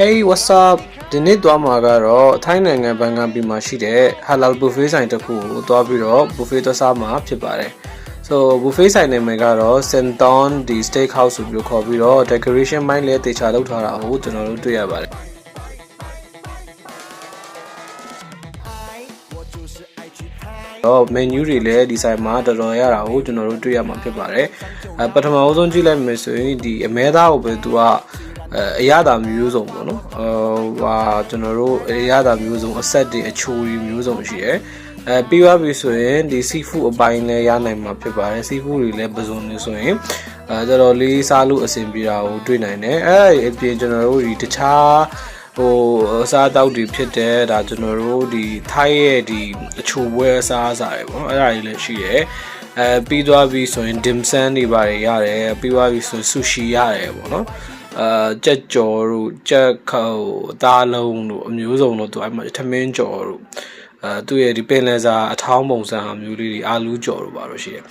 Hey what's up ဒီနေ့သွားမှာကတော့ထိုင်းနိုင်ငံဘန်ဂန်ပြည်မှာရှိတဲ့ halal buffet ဆိုင်တစ်ခုကိုသွားပြီးတော့ buffet သွားစားမှာဖြစ်ပါတယ် so buffet ဆိုင်နာမည်ကတော့ Santon ဒီ steak house ဆိုပြီးခေါ်ပြီးတော့ decoration မိုင်းလည်းတေချာလုပ်ထားတာကိုကျွန်တော်တို့တွေ့ရပါတယ်တော့ menu တွေလည်းဒီဆိုင်မှာတော်တော်ရတာကိုကျွန်တော်တို့တွေ့ရမှာဖြစ်ပါတယ်ပထမအဆုံးကြည့်လိုက်မယ်ဆိုရင်ဒီအမဲသားကိုပဲသူကအရသာမျိုးစုံပေါ့နော်ဟာကျွန်တော်တို့အရသာမျိုးစုံအဆက်တွေအချိုတွေမျိုးစုံရှိတယ်ပြီးသွားပြီဆိုရင်ဒီ seafood အပိုင်းလည်းရနိုင်မှာဖြစ်ပါတယ် seafood တွေလည်းပစုံနေဆိုရင်တော်တော်လေးစားလို့အဆင်ပြေတာကိုတွေ့နိုင်တယ်အပြင်ကျွန်တော်တို့ဒီတခြားအစားတောက်တွေဖြစ်တဲ့ဒါကျွန်တော်တို့ဒီထိုင်းရဲ့ဒီအချိုပွဲအစားအစာတွေပေါ့အဲ့ဒါတွေလည်းရှိတယ်ပြီးသွားပြီဆိုရင် dim sum တွေပါတယ်ရတယ်ပြီးသွားပြီဆို sushi ရတယ်ပေါ့နော်ကြက်ကြော်တို့ကြက်ခေါက်အသားလုံးတို့အမျိုးစုံတို့သူအဲ့မှာထမင်းကြော်တို့သူ့ရဲ့ဒီပင်လယ်စာအထောင်းပုံစံအမျိုးလေးတွေအာလူးကြော်တို့ပါတော့ရှိတယ်